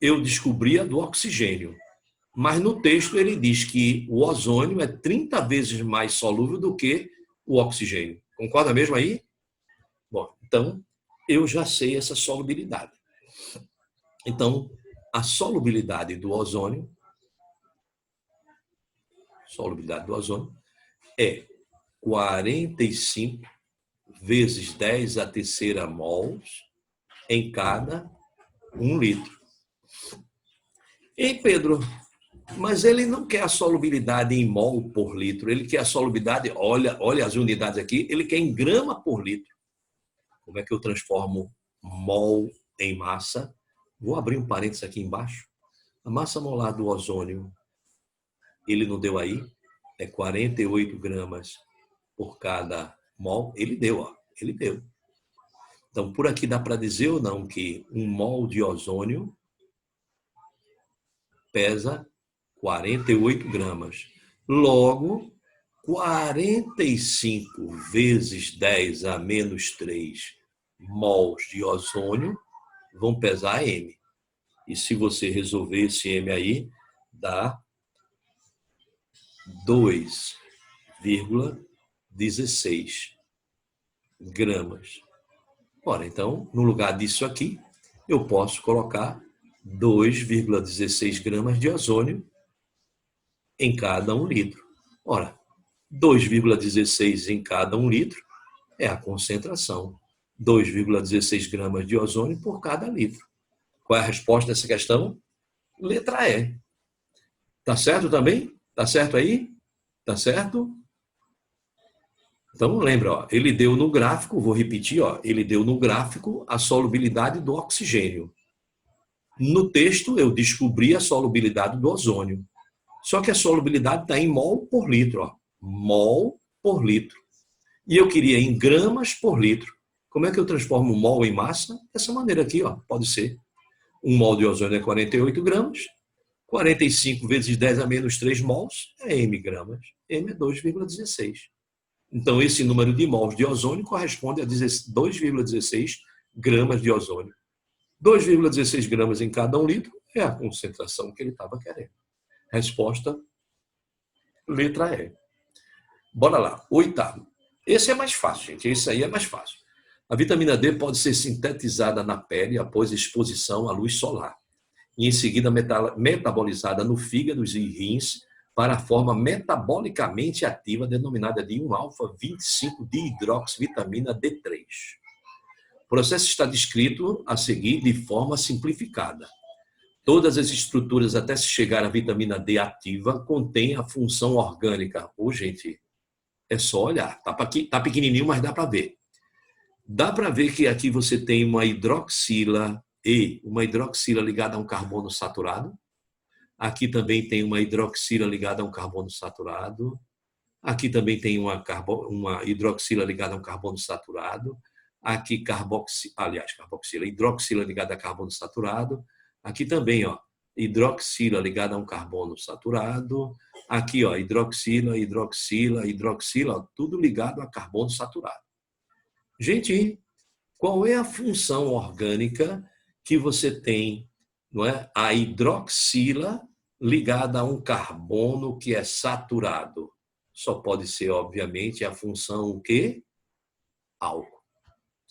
eu descobri a do oxigênio. Mas no texto ele diz que o ozônio é 30 vezes mais solúvel do que o oxigênio. Concorda mesmo aí? Bom, então eu já sei essa solubilidade. Então, a solubilidade do ozônio é 45 vezes 10 a terceira mols em cada 1 litro. Ei, Pedro, mas ele não quer a solubilidade em mol por litro, ele quer a solubilidade, olha as unidades aqui, ele quer em grama por litro. Como é que eu transformo mol em massa? Vou abrir um parênteses aqui embaixo. A massa molar do ozônio, ele não deu aí? É 48 gramas por cada mol. Ele deu, ó. Ele deu. Então, por aqui dá para dizer ou não que 1 mol de ozônio pesa 48 gramas. Logo, 45 vezes 10 a menos 3 mols de ozônio vão pesar M. E se você resolver esse M aí, dá 2,16 gramas. Ora, então, no lugar disso aqui, eu posso colocar 2,16 gramas de ozônio em cada 1 litro. Ora, 2,16 em cada 1 litro é a concentração. 2,16 gramas de ozônio por cada litro. Qual é a resposta dessa questão? Letra E. Tá certo também? Tá certo aí? Tá certo? Então, lembra, ó, ele deu no gráfico, vou repetir, ó, ele deu no gráfico a solubilidade do oxigênio. No texto, eu descobri a solubilidade do ozônio. Só que a solubilidade está em mol por litro, ó. Mol por litro. E eu queria em gramas por litro. Como é que eu transformo mol em massa? Dessa maneira aqui, ó, pode ser. 1 mol de ozônio é 48 gramas. 45 vezes 10 a menos 3 mols é M gramas. M é 2,16. Então, esse número de mols de ozônio corresponde a 2,16 gramas de ozônio. 2,16 gramas em cada 1 litro é a concentração que ele estava querendo. Resposta, letra E. Bora lá. 8º. Esse é mais fácil, gente. Esse aí é mais fácil. A vitamina D pode ser sintetizada na pele após exposição à luz solar e em seguida metabolizada no fígado e rins para a forma metabolicamente ativa denominada de 1-alfa-25-dihidroxivitamina D3. O processo está descrito a seguir de forma simplificada. Todas as estruturas até se chegar à vitamina D ativa contêm a função orgânica. Ô, gente, é só olhar. Tá pequenininho, mas dá para ver. Dá para ver que aqui você tem uma hidroxila ligada a um carbono saturado. Aqui também tem uma hidroxila ligada a um carbono saturado. Aqui também tem uma hidroxila ligada a um carbono saturado. Aqui hidroxila ligada a carbono saturado. Aqui também, ó, hidroxila ligada a um carbono saturado. Aqui, ó, hidroxila, tudo ligado a carbono saturado. Gente, qual é a função orgânica que você tem, não é? A hidroxila ligada a um carbono que é saturado. Só pode ser, obviamente, a função o quê? Álcool.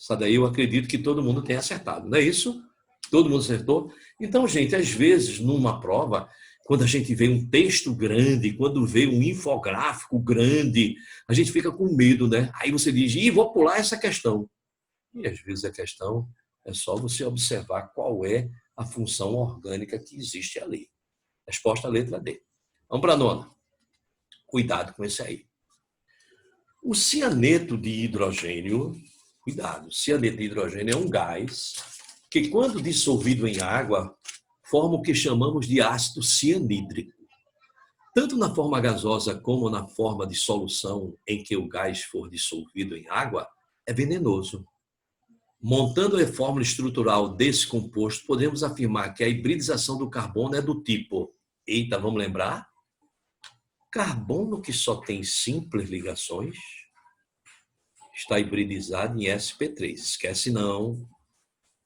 Essa daí eu acredito que todo mundo tem acertado, não é isso? Todo mundo acertou? Então, gente, às vezes, numa prova, quando a gente vê um texto grande, quando vê um infográfico grande, a gente fica com medo, né? Aí você diz, vou pular essa questão. E às vezes a questão é só você observar qual é a função orgânica que existe ali. Resposta letra D. Vamos para a 9ª. Cuidado com esse aí. O cianeto de hidrogênio, cuidado, cianeto de hidrogênio é um gás que, quando dissolvido em água, forma o que chamamos de ácido cianídrico. Tanto na forma gasosa como na forma de solução em que o gás for dissolvido em água, é venenoso. Montando a fórmula estrutural desse composto, podemos afirmar que a hibridização do carbono é do tipo... Eita, vamos lembrar? Carbono que só tem simples ligações está hibridizado em sp3. Esquece não.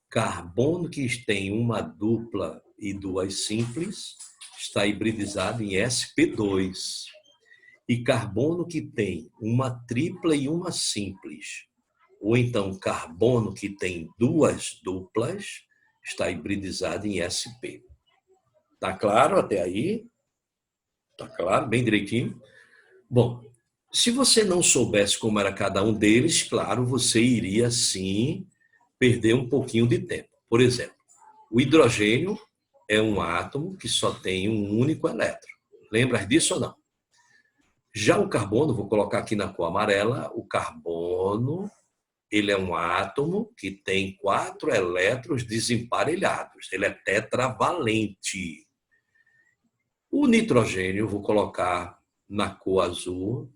Carbono que tem uma dupla e duas simples está hibridizado em sp2. E carbono que tem uma tripla e uma simples, ou então carbono que tem duas duplas, está hibridizado em sp. Tá claro até aí? Tá claro, bem direitinho? Bom, se você não soubesse como era cada um deles, claro, você iria sim perder um pouquinho de tempo. Por exemplo, o hidrogênio é um átomo que só tem um único elétron. Lembra disso ou não? Já o carbono, vou colocar aqui na cor amarela, o carbono, ele é um átomo que tem 4 elétrons desemparelhados. Ele é tetravalente. O nitrogênio, vou colocar na cor azul,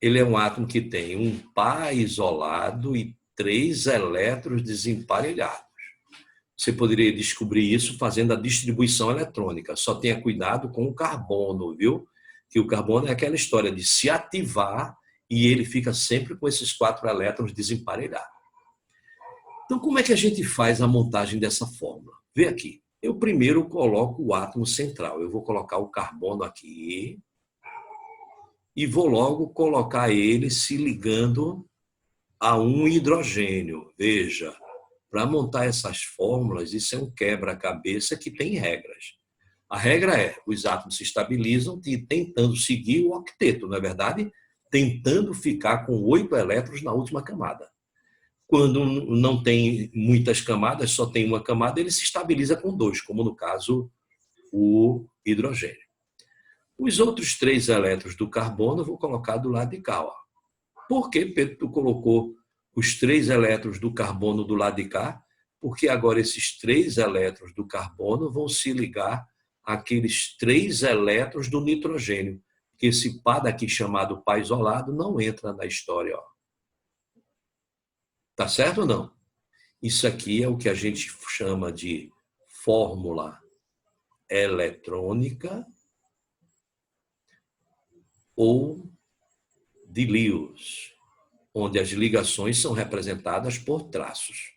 ele é um átomo que tem um par isolado e 3 elétrons desemparelhados. Você poderia descobrir isso fazendo a distribuição eletrônica. Só tenha cuidado com o carbono, viu? Que o carbono é aquela história de se ativar e ele fica sempre com esses 4 elétrons desemparelhados. Então, como é que a gente faz a montagem dessa fórmula? Vê aqui. Eu primeiro coloco o átomo central. Eu vou colocar o carbono aqui e vou logo colocar ele se ligando a um hidrogênio. Veja, para montar essas fórmulas, isso é um quebra-cabeça que tem regras. A regra é, os átomos se estabilizam tentando seguir o octeto, não é verdade? Tentando ficar com 8 elétrons na última camada. Quando não tem muitas camadas, só tem uma camada, ele se estabiliza com 2, como no caso o hidrogênio. Os outros 3 elétrons do carbono eu vou colocar do lado de cá. Ó. Por que, Pedro, tu colocou os 3 elétrons do carbono do lado de cá? Porque agora esses 3 elétrons do carbono vão se ligar àqueles 3 elétrons do nitrogênio, que esse par daqui chamado par isolado não entra na história. Ó. Tá certo ou não? Isso aqui é o que a gente chama de fórmula eletrônica ou de Lewis, onde as ligações são representadas por traços.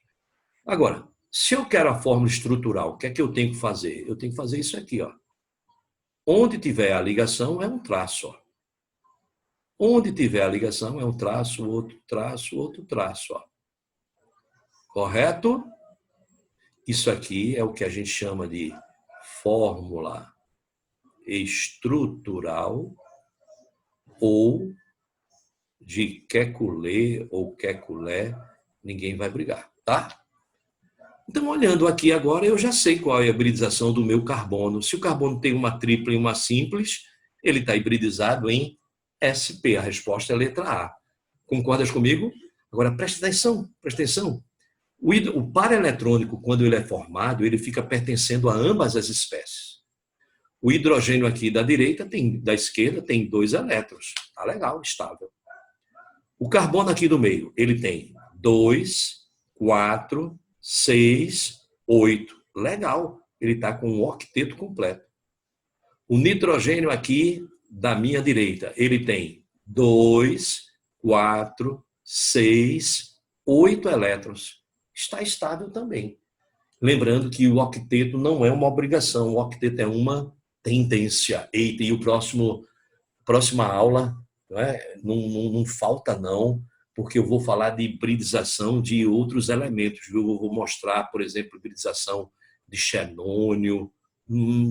Agora, se eu quero a fórmula estrutural, o que é que eu tenho que fazer? Eu tenho que fazer isso aqui, ó. Onde tiver a ligação é um traço, ó. Onde tiver a ligação é um traço, outro traço, outro traço, ó. Correto? Isso aqui é o que a gente chama de fórmula estrutural ou de Kekulé ou Kekulé, ninguém vai brigar, tá? Então, olhando aqui agora, eu já sei qual é a hibridização do meu carbono. Se o carbono tem uma tripla e uma simples, ele está hibridizado em sp. A resposta é a letra A. Concordas comigo? Agora, presta atenção, presta atenção. O par eletrônico, quando ele é formado, ele fica pertencendo a ambas as espécies. O hidrogênio aqui da direita, da esquerda, tem 2 elétrons. Tá legal, estável. O carbono aqui do meio, ele tem 2, 4, 6, 8. Legal. ele está com um octeto completo. O nitrogênio aqui, da minha direita, ele tem 2, 4, 6, 8 elétrons. Está estável também. Lembrando que o octeto não é uma obrigação, o octeto é uma tendência. Eita, e próxima aula, não falta não, porque eu vou falar de hibridização de outros elementos. Viu? Eu vou mostrar, por exemplo, hibridização de xenônio.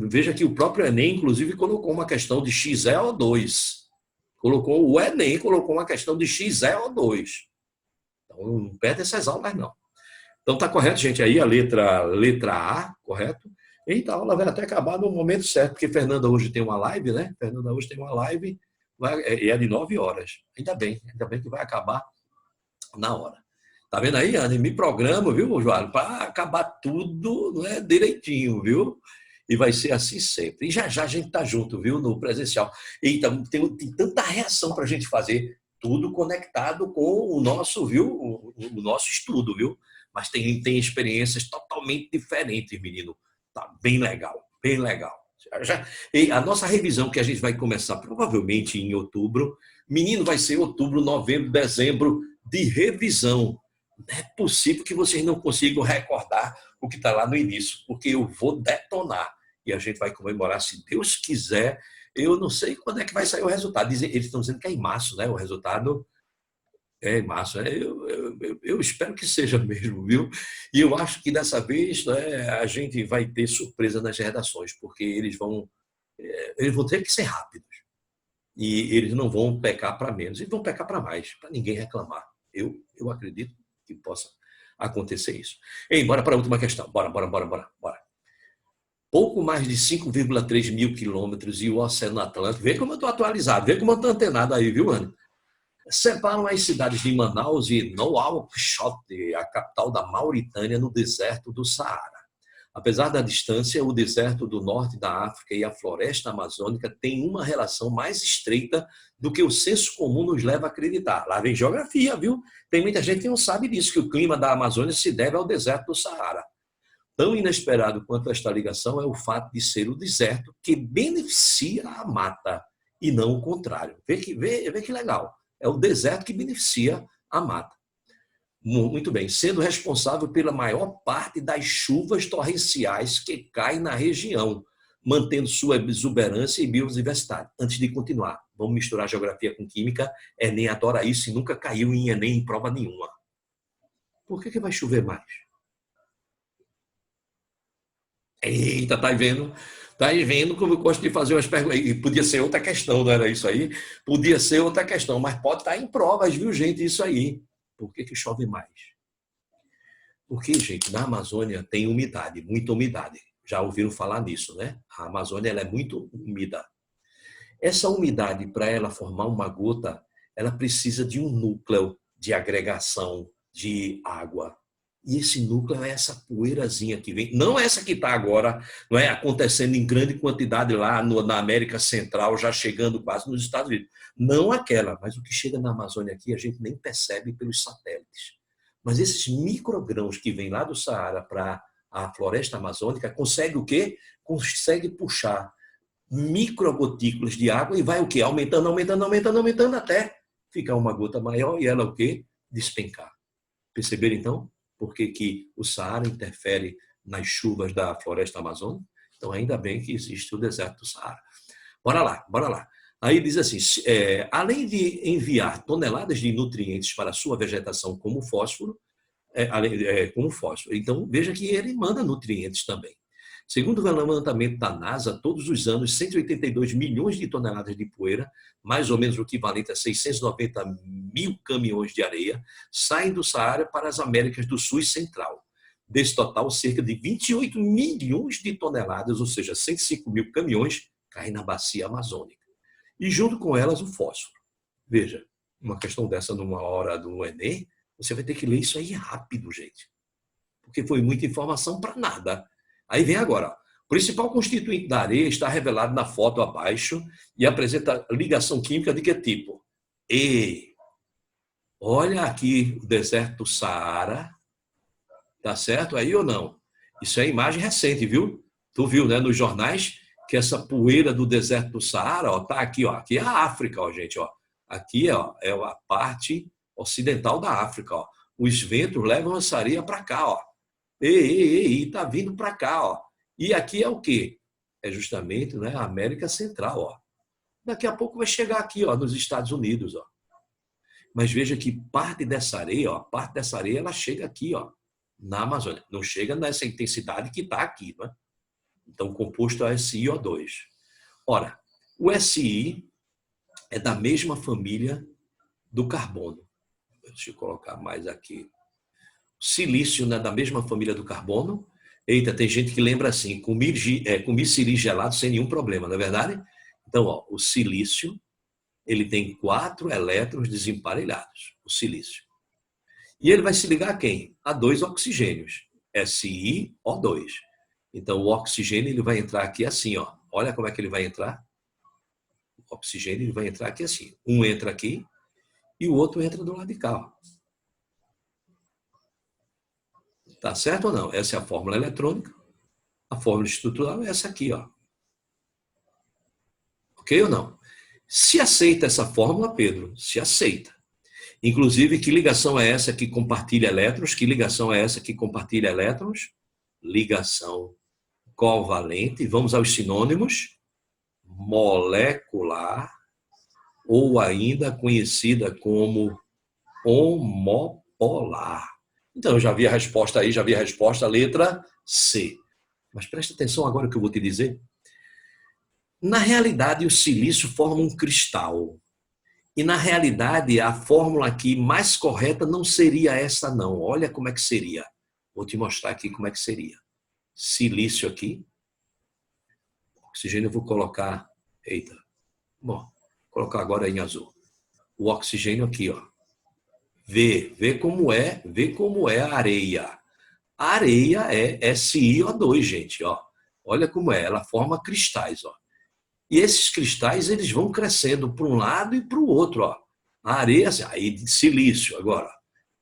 Veja que o próprio Enem, inclusive, colocou uma questão de XeO2. O Enem colocou uma questão de XeO2. Então, não perde essas aulas, não. Então, está correto, gente, aí a letra A, correto? Eita, a aula vai até acabar no momento certo, porque Fernanda hoje tem uma live, né? Fernanda hoje tem uma live, é de 9 horas. Ainda bem que vai acabar na hora. Tá vendo aí, Ana? Me programa, viu, João? Para acabar tudo, não é, direitinho, viu? E vai ser assim sempre. E já a gente tá junto, viu, no presencial. Eita, tem tanta reação para a gente fazer, tudo conectado com o nosso, viu? O nosso estudo, viu? Mas tem experiências totalmente diferentes, menino. Tá bem legal, bem legal. E a nossa revisão que a gente vai começar provavelmente em outubro, menino, vai ser outubro, novembro, dezembro de revisão. Não é possível que vocês não consigam recordar o que está lá no início, porque eu vou detonar e a gente vai comemorar, se Deus quiser. Eu não sei quando é que vai sair o resultado. Eles estão dizendo que é em março, né? O resultado é em março. Eu espero que seja mesmo, viu? E eu acho que dessa vez, né, a gente vai ter surpresa nas redações, porque eles vão ter que ser rápidos. E eles não vão pecar para menos, eles vão pecar para mais, para ninguém reclamar. Eu acredito que possa acontecer isso. Ei, bora para a última questão. Bora. Pouco mais de 5,3 mil quilômetros e o Oceano Atlântico. Vê como eu estou atualizado, vê como eu estou antenado aí, viu, Ana? Separam as cidades de Manaus e Nouakchott, a capital da Mauritânia, no deserto do Saara. Apesar da distância, o deserto do norte da África e a floresta amazônica têm uma relação mais estreita do que o senso comum nos leva a acreditar. Lá vem geografia, viu? Tem muita gente que não sabe disso, que o clima da Amazônia se deve ao deserto do Saara. Tão inesperado quanto esta ligação é o fato de ser o deserto que beneficia a mata e não o contrário. Vê que legal. É o deserto que beneficia a mata. Muito bem, sendo responsável pela maior parte das chuvas torrenciais que caem na região, mantendo sua exuberância e biodiversidade. Antes de continuar, vamos misturar geografia com química. Enem adora isso e nunca caiu em Enem em prova nenhuma. Por que vai chover mais? Eita, tá vendo? Tá vendo como eu gosto de fazer umas perguntas. E podia ser outra questão, não era isso aí? Podia ser outra questão, mas pode estar em provas, viu, gente, isso aí. Por que chove mais? Porque, gente, na Amazônia tem umidade, muita umidade. Já ouviram falar nisso, né? A Amazônia ela é muito úmida. Essa umidade, para ela formar uma gota, ela precisa de um núcleo de agregação de água. E esse núcleo é essa poeirazinha que vem, não essa que está agora, não é acontecendo em grande quantidade lá na América Central, já chegando quase nos Estados Unidos. Não aquela, mas o que chega na Amazônia aqui a gente nem percebe pelos satélites. Mas esses microgrãos que vêm lá do Saara para a floresta amazônica, consegue o quê? Consegue puxar microgotículas de água e vai o quê? Aumentando até ficar uma gota maior e ela o quê? Despencar. Perceberam então? Por que o Saara interfere nas chuvas da floresta amazônica? Então, ainda bem que existe o deserto do Saara. Bora lá. Aí diz assim, além de enviar toneladas de nutrientes para a sua vegetação como fósforo, então veja que ele manda nutrientes também. Segundo o levantamento da NASA, todos os anos, 182 milhões de toneladas de poeira, mais ou menos o equivalente a 690 mil caminhões de areia, saem do Saara para as Américas do Sul e Central. Desse total, cerca de 28 milhões de toneladas, ou seja, 105 mil caminhões, caem na bacia amazônica. E junto com elas, o fósforo. Veja, uma questão dessa numa hora do Enem, você vai ter que ler isso aí rápido, gente. Porque foi muita informação para nada. Aí vem agora. O principal constituinte da areia está revelado na foto abaixo e apresenta ligação química de que tipo? Olha aqui o deserto do Saara. Tá certo aí ou não? Isso é imagem recente, viu? Tu viu, né, nos jornais que essa poeira do deserto do Saara, ó, tá aqui, ó, aqui é a África, ó, gente, ó. Aqui, ó, é a parte ocidental da África, ó. Os ventos levam essa areia para cá, ó. Ei, tá vindo para cá, ó. E aqui é o quê? É justamente, né, a América Central, ó. Daqui a pouco vai chegar aqui, ó, nos Estados Unidos, ó. Mas veja que parte dessa areia, ó, parte dessa areia, ela chega aqui, ó, na Amazônia. Não chega nessa intensidade que está aqui, né? Então, o composto é SiO2. Ora, o Si é da mesma família do carbono. Deixa eu colocar mais aqui. O silício não é da mesma família do carbono. Eita, tem gente que lembra assim, comi silício gelado sem nenhum problema, não é verdade? Então, ó, o silício, ele tem 4 elétrons desemparelhados, o silício. E ele vai se ligar a quem? A 2 oxigênios, SiO2. Então, o oxigênio ele vai entrar aqui assim, ó. Olha como é que ele vai entrar. O oxigênio ele vai entrar aqui assim. Um entra aqui e o outro entra do lado de cá, ó. Tá certo ou não? Essa é a fórmula eletrônica. A fórmula estrutural é essa aqui, ó. Ok ou não? Se aceita essa fórmula, Pedro, se aceita. Inclusive, que ligação é essa que compartilha elétrons? Que ligação é essa que compartilha elétrons? Ligação covalente. Vamos aos sinônimos. Molecular, ou ainda conhecida como homopolar. Então, eu já vi a resposta aí, já vi a resposta, letra C. Mas presta atenção agora no que eu vou te dizer. Na realidade, o silício forma um cristal. E, na realidade, a fórmula aqui mais correta não seria essa, não. Olha como é que seria. Vou te mostrar aqui como é que seria. Silício aqui. Oxigênio eu vou colocar... Eita. Bom, vou colocar agora em azul. O oxigênio aqui, ó. Vê como é a areia. A areia é SiO2, gente, ó. Olha como é, ela forma cristais, ó. E esses cristais, eles vão crescendo para um lado e para o outro, ó. A areia, aí silício agora.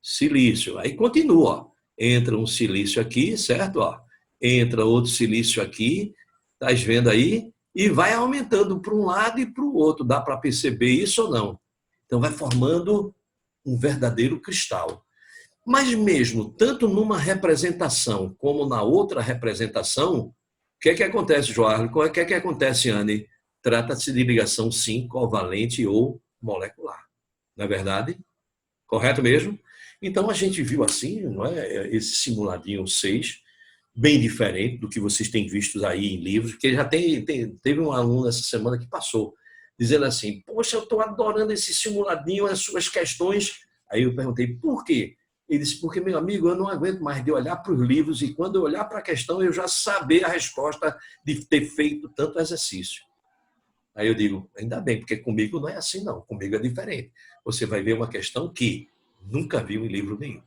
Silício, aí continua, ó. Entra um silício aqui, certo? Ó. Entra outro silício aqui, tá vendo aí? E vai aumentando para um lado e para o outro. Dá para perceber isso ou não? Então vai formando um verdadeiro cristal. Mas mesmo, tanto numa representação como na outra representação, o que é que acontece, Joarlo? O que é que acontece, Anne? Trata-se de ligação, sim, covalente ou molecular. Não é verdade? Correto mesmo? Então, a gente viu assim, não é? Esse simuladinho 6, bem diferente do que vocês têm visto aí em livros, porque já teve um aluno essa semana que passou, dizendo assim, poxa, eu estou adorando esse simuladinho, as suas questões. Aí eu perguntei, por quê? Ele disse, porque, meu amigo, eu não aguento mais de olhar para os livros e quando eu olhar para a questão, eu já saber a resposta de ter feito tanto exercício. Aí eu digo, ainda bem, porque comigo não é assim, não. Comigo é diferente. Você vai ver uma questão que nunca viu em livro nenhum.